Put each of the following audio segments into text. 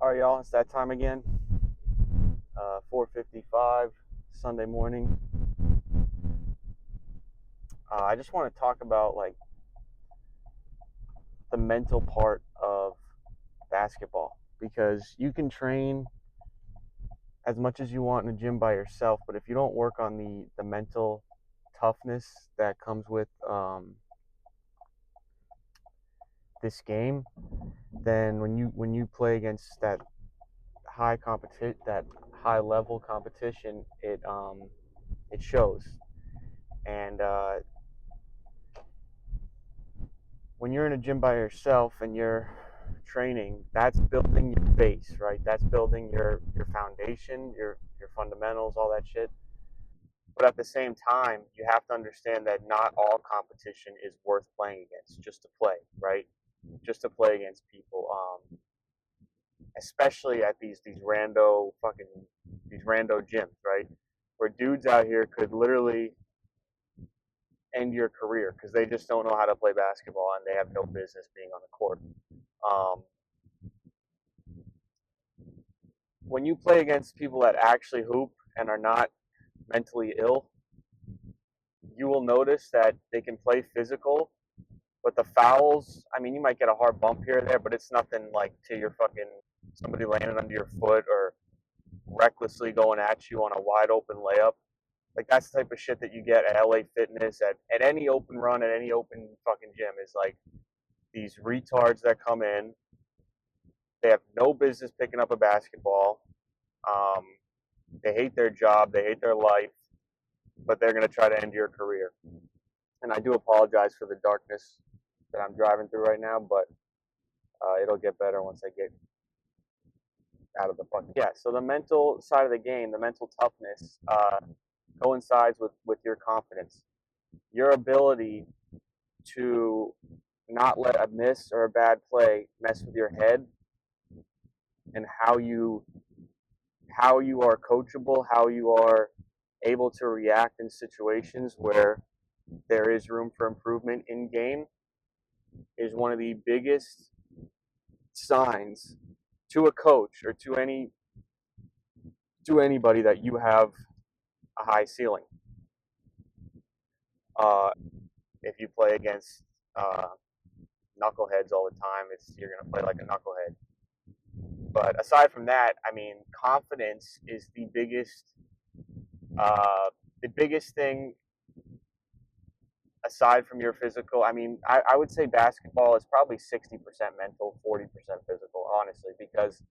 All right, y'all, it's that time again. 4:55 Sunday morning. I just want to talk about like the mental part of basketball because you can train as much as you want in a gym by yourself, but if you don't work on the mental toughness that comes with this game, then when you play against that high level competition, it shows. And when you're in a gym by yourself and you're training, that's building your base, right? That's building your foundation, your fundamentals, all that shit. But at the same time, you have to understand that not all competition is worth playing against just to play, right? Just to play against people, especially at these rando gyms, right? Where dudes out here could literally end your career because they just don't know how to play basketball and they have no business being on the court. Um, when you play against people that actually hoop and are not mentally ill, you will notice that they can play physical, but the fouls, I mean, you might get a hard bump here or there, but it's nothing like to your fucking somebody landing under your foot or recklessly going at you on a wide open layup. Like that's the type of shit that you get at LA Fitness, at any open run, at any open fucking gym is like these retards that come in. They have no business picking up a basketball. Um, they hate their job, they hate their life, but they're going to try to end your career. And I do apologize for the darkness that I'm driving through right now, but it'll get better once I get out of the fucking. Yeah, so the mental side of the game, the mental toughness, coincides with your confidence. Your ability to not let a miss or a bad play mess with your head and how you are coachable, how you are able to react in situations where there is room for improvement in game is one of the biggest signs to a coach or to anybody that you have a high ceiling. Uh, if you play against uh, knuckleheads all the time, you're gonna play like a knucklehead. But aside from that, I mean, confidence is the biggest thing aside from your physical. I mean, I would say basketball is probably 60% mental, 40% physical, honestly, because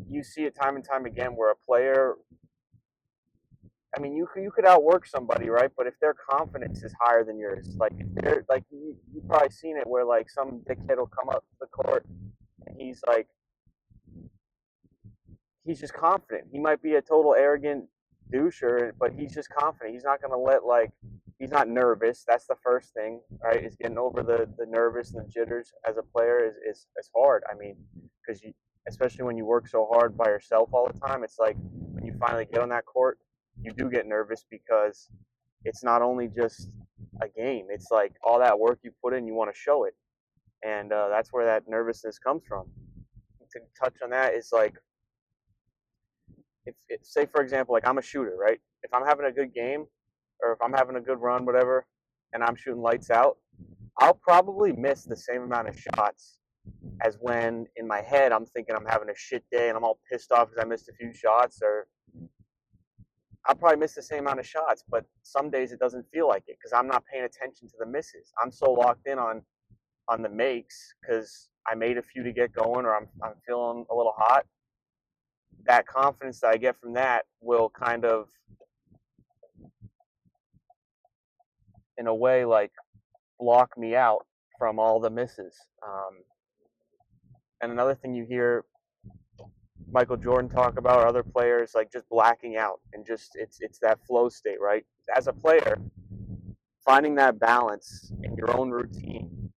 you see it time and time again where a player, I mean, you could outwork somebody, right? But if their confidence is higher than yours, like if they're like you've probably seen it where like some dickhead will come up to the court and he's just confident. He might be a total arrogant doucher, but he's just confident. He's not gonna let like he's not nervous. That's the first thing, right? Is getting over the nervous and the jitters as a player is hard. I mean, because you especially when you work so hard by yourself all the time, it's like when you finally get on that court, you do get nervous because it's not only just a game. It's like all that work you put in, you want to show it, and that's where that nervousness comes from. To touch on that is like if say for example, like I'm a shooter, right? If I'm having a good game or if I'm having a good run, whatever, and I'm shooting lights out, I'll probably miss the same amount of shots as when in my head I'm thinking I'm having a shit day and I'm all pissed off because I missed a few shots, or I'll probably miss the same amount of shots, but some days it doesn't feel like it because I'm not paying attention to the misses. I'm so locked in on the makes because I made a few to get going or I'm feeling a little hot. That confidence that I get from that will kind of, in a way, like block me out from all the misses. And another thing you hear Michael Jordan talk about, or other players, like just blacking out and just it's that flow state, right? As a player, finding that balance in your own routine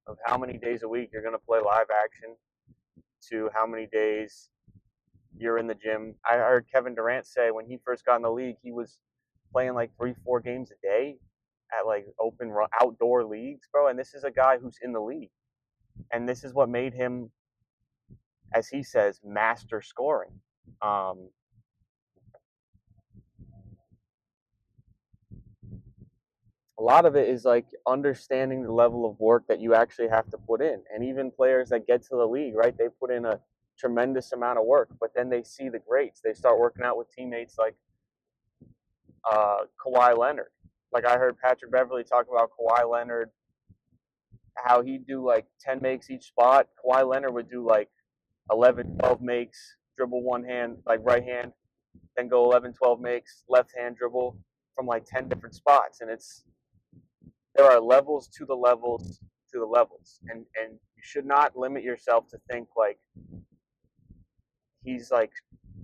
of how many days a week you're going to play live action to how many days you're in the gym. I heard Kevin Durant say when he first got in the league, he was playing like 3-4 games a day at like outdoor leagues, bro. And this is a guy who's in the league, and this is what made him as he says, master scoring. Um, a lot of it is like understanding the level of work that you actually have to put in. And even players that get to the league, right, they put in a tremendous amount of work, but then they see the greats. They start working out with teammates like Kawhi Leonard. Like I heard Patrick Beverley talk about Kawhi Leonard, how he'd do like 10 makes each spot. Kawhi Leonard would do like 11, 12 makes, dribble one hand, like right hand, then go 11, 12 makes, left hand dribble from like 10 different spots. And there are levels to the levels to the levels. And you should not limit yourself to think like he's like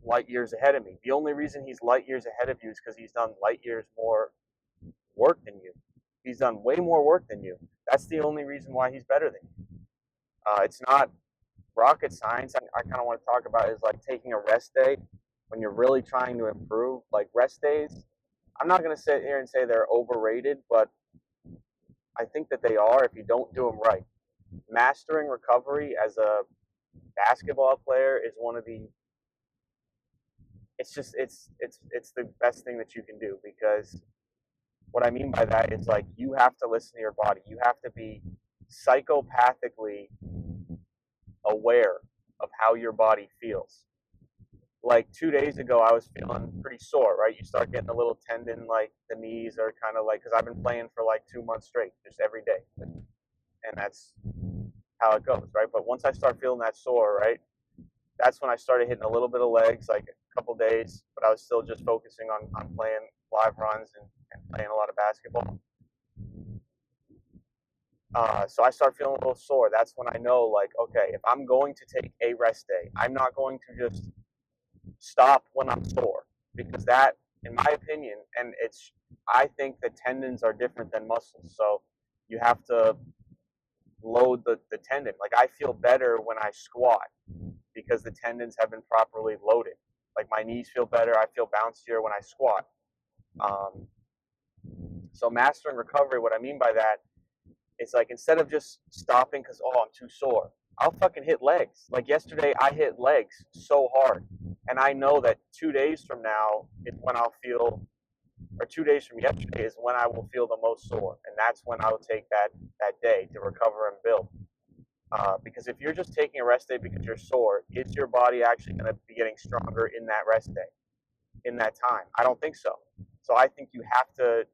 light years ahead of me. The only reason he's light years ahead of you is because he's done light years more work than you. He's done way more work than you. That's the only reason why he's better than you. It's not rocket science. I kind of want to talk about is like taking a rest day when you're really trying to improve. Like rest days, I'm not going to sit here and say they're overrated, but I think that they are if you don't do them right. Mastering recovery as a basketball player is one of the it's the best thing that you can do, because what I mean by that is like you have to listen to your body. You have to be psychopathically aware of how your body feels. Like 2 days ago, I was feeling pretty sore, right? You start getting a little tendon, like the knees are kind of like, because I've been playing for like 2 months straight, just every day. And that's how it goes, right? But once I start feeling that sore, right, that's when I started hitting a little bit of legs, like a couple days, but I was still just focusing on playing live runs and playing a lot of basketball. So I start feeling a little sore. That's when I know, like, okay, if I'm going to take a rest day, I'm not going to just stop when I'm sore, because that, in my opinion, and I think that tendons are different than muscles. So you have to load the tendon. Like I feel better when I squat because the tendons have been properly loaded. Like my knees feel better. I feel bouncier when I squat. Um, so mastering recovery, what I mean by that, it's like instead of just stopping because I'm too sore, I'll fucking hit legs. Like yesterday, I hit legs so hard, and I know that 2 days from now is when I'll feel, or 2 days from yesterday is when I will feel the most sore, and that's when I'll take that day to recover and build. Because if you're just taking a rest day because you're sore, is your body actually going to be getting stronger in that rest day, in that time? I don't think so. So I think you have to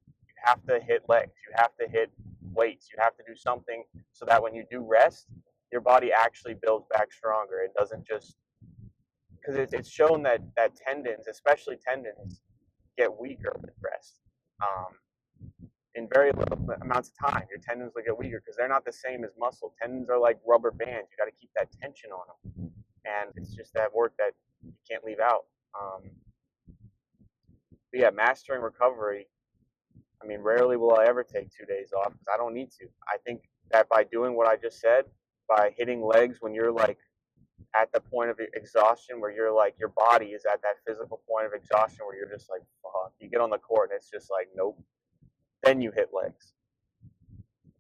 hit legs, you have to hit weights, you have to do something so that when you do rest, your body actually builds back stronger. It doesn't just, because it's shown that tendons, especially tendons, get weaker with rest. In very little amounts of time, your tendons will get weaker because they're not the same as muscle. Tendons are like rubber bands. You got to keep that tension on them, and it's just that work that you can't leave out. But yeah, mastering recovery. I mean, rarely will I ever take 2 days off because I don't need to. I think that by doing what I just said, by hitting legs when you're like at the point of exhaustion, where you're like your body is at that physical point of exhaustion where you're just like, fuck. You get on the court and it's just like, nope. Then you hit legs.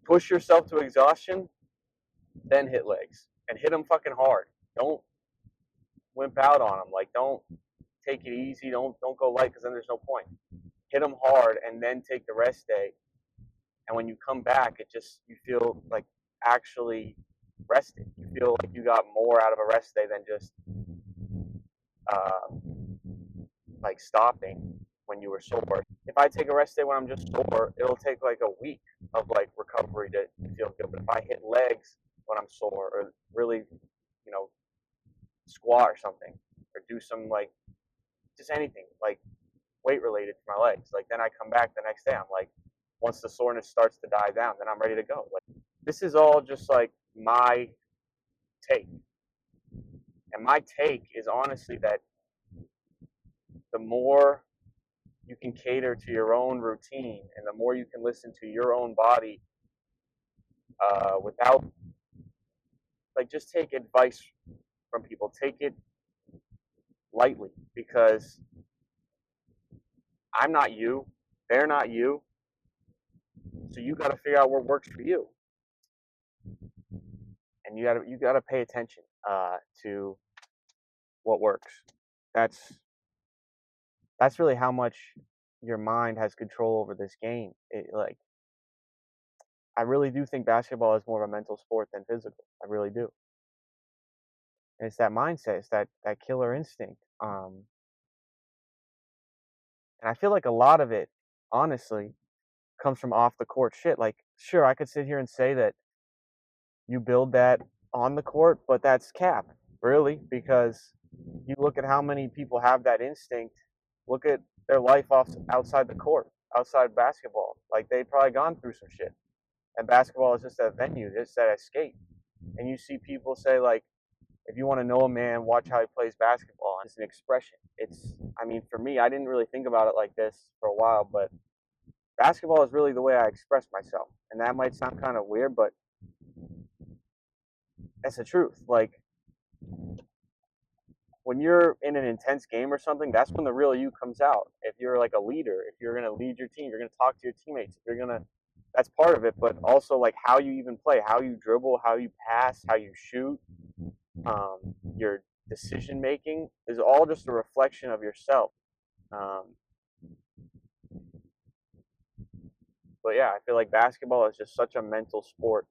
Push yourself to exhaustion, then hit legs and hit them fucking hard. Don't wimp out on them. Like, don't take it easy. Don't go light because then there's no point. Hit them hard and then take the rest day. And when you come back, you feel like actually rested. You feel like you got more out of a rest day than just uh, like stopping when you were sore. If I take a rest day when I'm just sore, it'll take like a week of like recovery to feel good. But if I hit legs when I'm sore, or really, squat or something, or do some like just anything like weight related to my legs, like then I come back the next day, I'm like, once the soreness starts to die down, then I'm ready to go. Like this is all just like my take. And my take is honestly that the more you can cater to your own routine and the more you can listen to your own body without, like, just take advice from people. Take it lightly, because I'm not you. They're not you. So you got to figure out what works for you. And you got to pay attention to what works. That's that's really how much your mind has control over this game. Like I really do think basketball is more of a mental sport than physical. I really do. And it's that mindset, it's that killer instinct. And I feel like a lot of it, honestly, comes from off the court shit. Like, sure, I could sit here and say that you build that on the court, but that's cap, really, because you look at how many people have that instinct. Look at their life outside the court, outside basketball. Like they've probably gone through some shit, and basketball is just that venue, it's that escape. And you see people say like, if you want to know a man, watch how he plays basketball. It's an expression. I mean, for me, I didn't really think about it like this for a while, but basketball is really the way I express myself. And that might sound kind of weird, but that's the truth. Like, when you're in an intense game or something, that's when the real you comes out. If you're like a leader, if you're going to lead your team, you're going to talk to your teammates. If you're going to, that's part of it, but also like how you even play, how you dribble, how you pass, how you shoot, your decision making is all just a reflection of yourself. But yeah, I feel like basketball is just such a mental sport.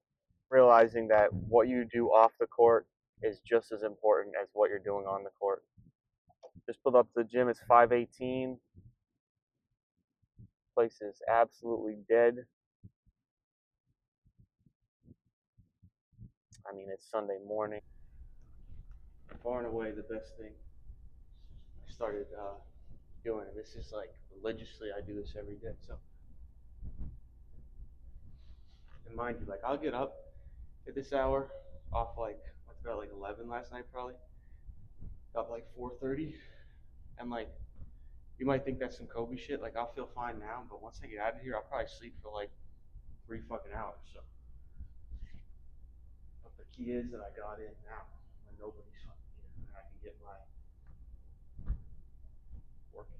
Realizing that what you do off the court is just as important as what you're doing on the court. Just pulled up to the gym. It's 5:18. Place is absolutely dead. I mean, it's Sunday morning. Far and away the best thing I started doing. This is like religiously, I do this every day. So, and mind you, like I'll get up at this hour off like what's about like 11 last night probably. Got like 4:30, and like you might think that's some Kobe shit. Like I'll feel fine now, but once I get out of here, I'll probably sleep for like 3 fucking hours. So, but the key is that I got in now when nobody's fucking here, and I can get my work in.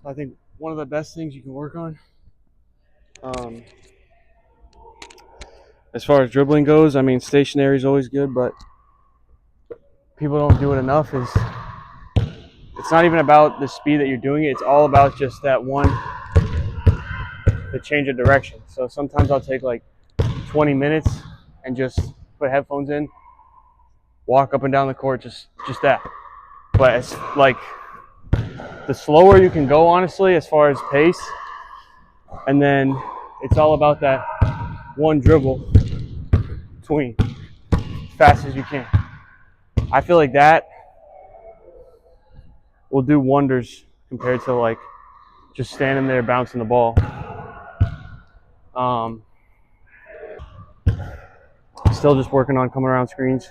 I think one of the best things you can work on, as far as dribbling goes, I mean, stationary is always good, but people don't do it enough. Is it's not even about the speed that you're doing it. It's all about just that one, the change of direction. So sometimes I'll take like 20 minutes and just put headphones in, walk up and down the court, just that. But it's like the slower you can go, honestly, as far as pace, and then it's all about that one dribble between as fast as you can. I feel like that will do wonders compared to like just standing there bouncing the ball. Still just working on coming around screens.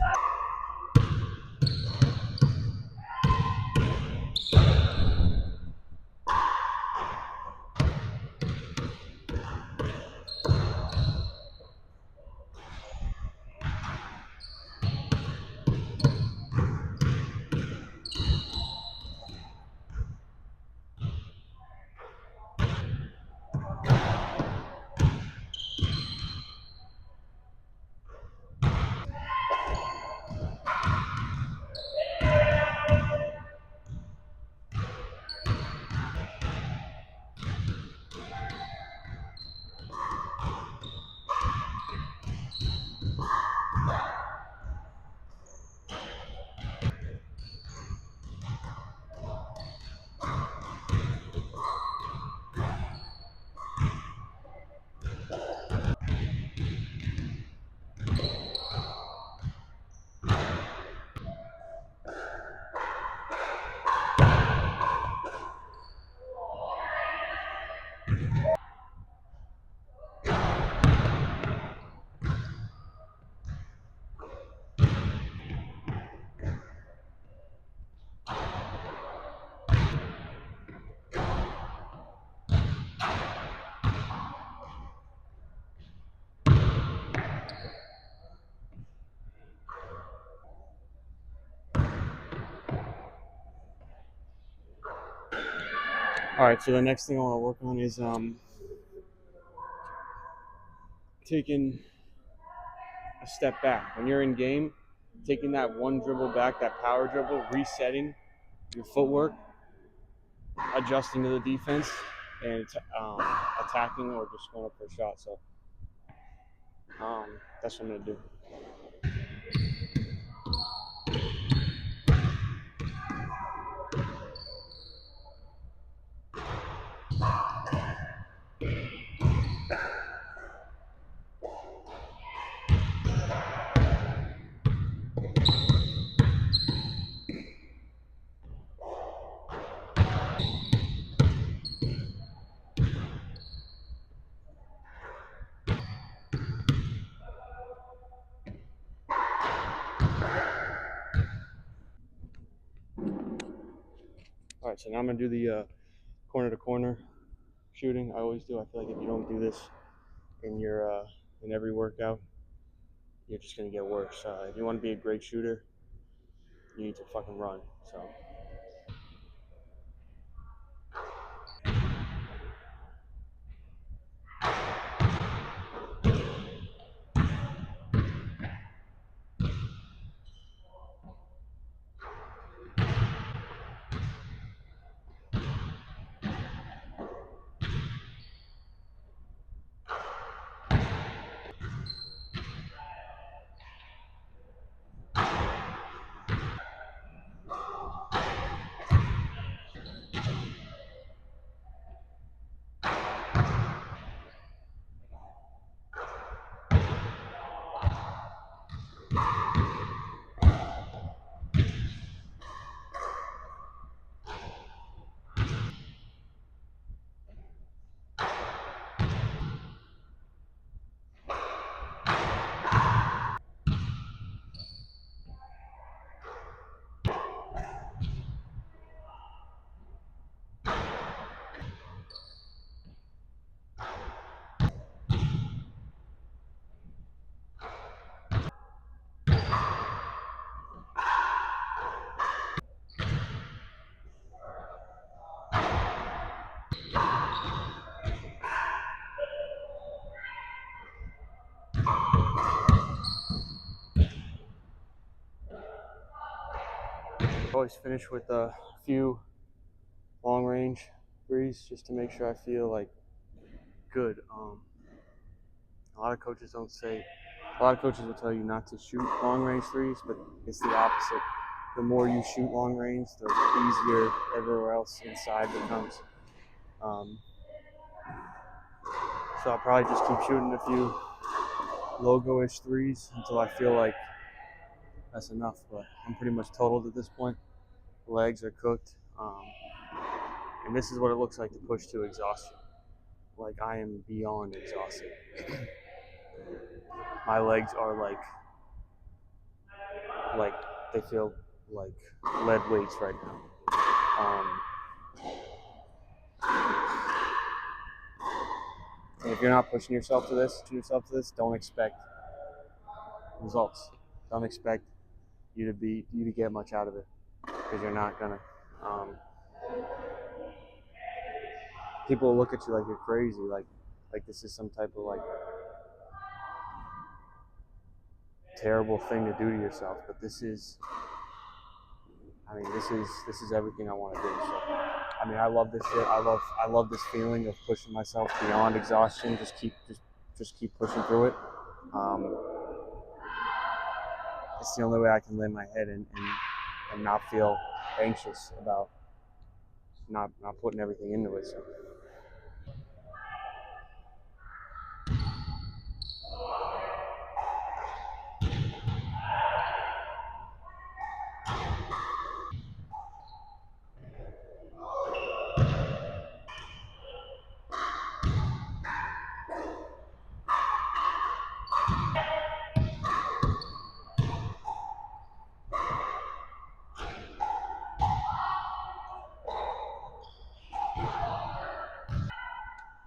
All right, so the next thing I want to work on is taking a step back. When you're in game, taking that one dribble back, that power dribble, resetting your footwork, adjusting to the defense, and attacking or just going up for a shot. So that's what I'm going to do. All right, so now I'm going to do the corner to corner shooting. I always do. I feel like if you don't do this in your in every workout, you're just going to get worse. If you want to be a great shooter, you need to fucking run. So. always finish with a few long range threes just to make sure I feel like good. A lot of coaches don't say, a lot of coaches will tell you not to shoot long range threes, but it's the opposite. The more you shoot long range, the easier everywhere else inside becomes. So I'll probably just keep shooting a few logo-ish threes until I feel like that's enough. But I'm pretty much totaled at this point. The legs are cooked. And this is what it looks like to push to exhaustion. Like I am beyond exhausted. My legs are like they feel like lead weights right now. And if you're not pushing yourself to this, don't expect results. Don't expect you to get much out of it because you're not gonna. People will look at you like you're crazy, like this is some type of like terrible thing to do to yourself. But this is everything I want to do. So, I mean, I love this shit. I love this feeling of pushing myself beyond exhaustion. Just keep pushing through it. It's the only way I can lay my head and not feel anxious about not putting everything into it. So.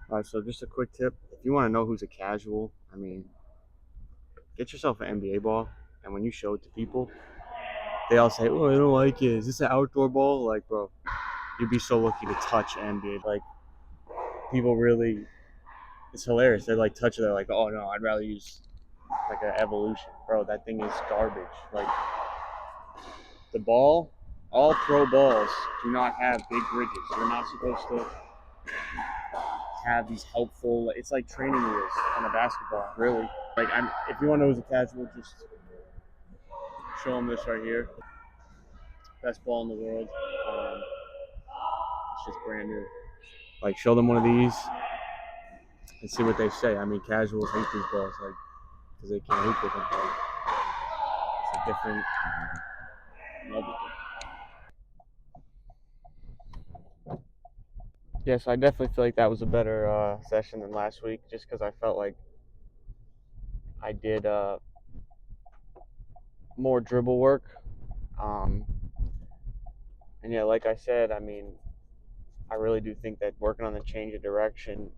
All right, so just a quick tip: if you want to know who's a casual, I mean, get yourself an NBA ball, and when you show it to people, they all say, "Oh, I don't like it. Is this an outdoor ball?" Like, bro, you'd be so lucky to touch NBA. Like, people really, it's hilarious. They like touch it. They're like, "Oh no, I'd rather use like an Evolution." Bro, that thing is garbage. Like, the ball, all pro balls do not have big ridges. You're not supposed to have these helpful. It's like training wheels on a basketball, really. Like, if you want to know who's a casual, just show them this right here. Best ball in the world. It's just brand new. Like, show them one of these and see what they say. I mean, casuals hate these balls, like, because they can't hoop with them. Like, it's a different level. Yes, I definitely feel like that was a better session than last week, just because I felt like I did more dribble work. Um, and yeah, like I said, I mean, I really do think that working on the change of direction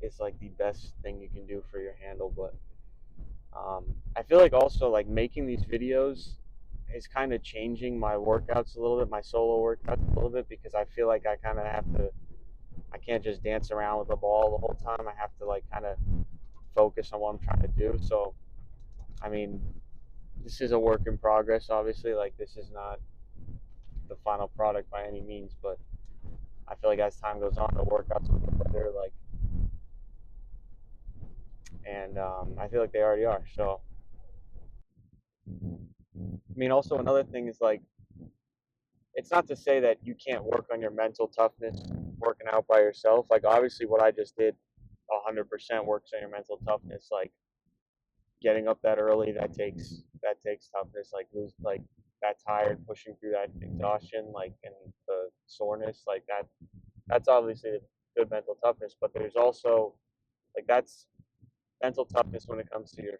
is like the best thing you can do for your handle. But I feel like also like making these videos is kind of changing my workouts a little bit, my solo workouts a little bit, because I feel like I kind of have to. I can't just dance around with the ball the whole time. I have to like kind of focus on what I'm trying to do. So, I mean, this is a work in progress. Obviously, like this is not the final product by any means, but I feel like as time goes on, the workouts will get better. Like, and I feel like they already are. So, I mean, also another thing is like, it's not to say that you can't work on your mental toughness working out by yourself. Like, obviously, what I just did, 100% works on your mental toughness. Like, getting up that early, that takes toughness. Like, that tired, pushing through that exhaustion, like, and the soreness, like that. That's obviously good mental toughness. But there's also like that's mental toughness when it comes to your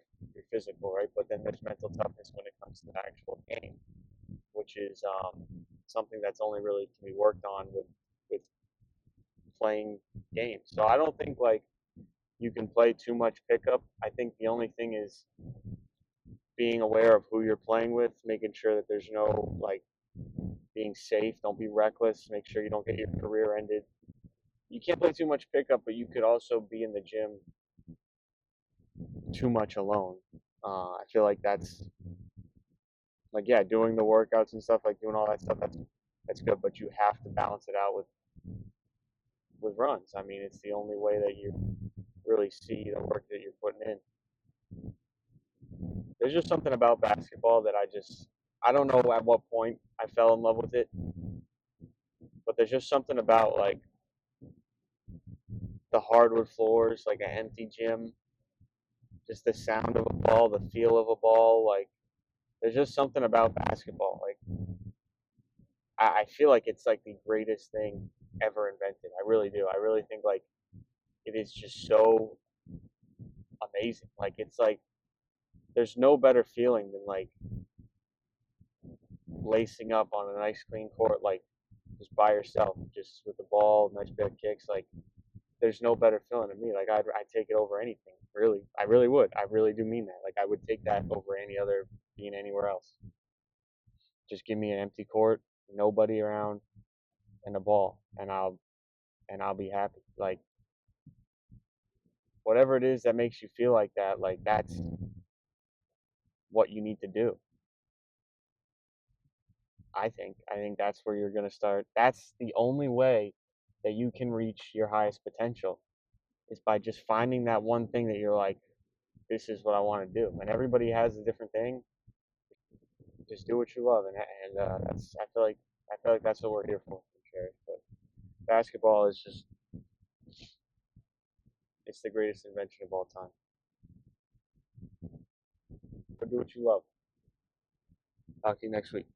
physical, right? But then there's mental toughness when it comes to the actual game, which is something that's only really can be worked on with playing games. So I don't think like you can play too much pickup. I think the only thing is being aware of who you're playing with, making sure that there's no like being safe. Don't be reckless. Make sure you don't get your career ended. You can't play too much pickup, but you could also be in the gym too much alone. I feel like Like, yeah, doing the workouts and stuff, like doing all that stuff, that's good, but you have to balance it out with runs. I mean, it's the only way that you really see the work that you're putting in. There's just something about basketball that I don't know at what point I fell in love with it, but there's just something about like the hardwood floors, like an empty gym, just the sound of a ball, the feel of a ball. Like, there's just something about basketball. Like, I feel like it's like the greatest thing ever invented. I really do. I really think like it is just so amazing. Like, it's like there's no better feeling than like lacing up on a nice clean court, like just by yourself, just with the ball, nice big kicks. Like, there's no better feeling to me. Like, I'd take it over anything. Really, I really would. I really do mean that. Like, I would take that over any other being anywhere else. Just give me an empty court, nobody around, and a ball, and I'll be happy. Like, whatever it is that makes you feel like that, like that's what you need to do. I think that's where you're going to start. That's the only way that you can reach your highest potential is by just finding that one thing that you're like, this is what I want to do. And everybody has a different thing. Just do what you love, and that's I feel like that's what we're here for, Cherish. But basketball is just it's the greatest invention of all time. Go do what you love. Talk to you next week.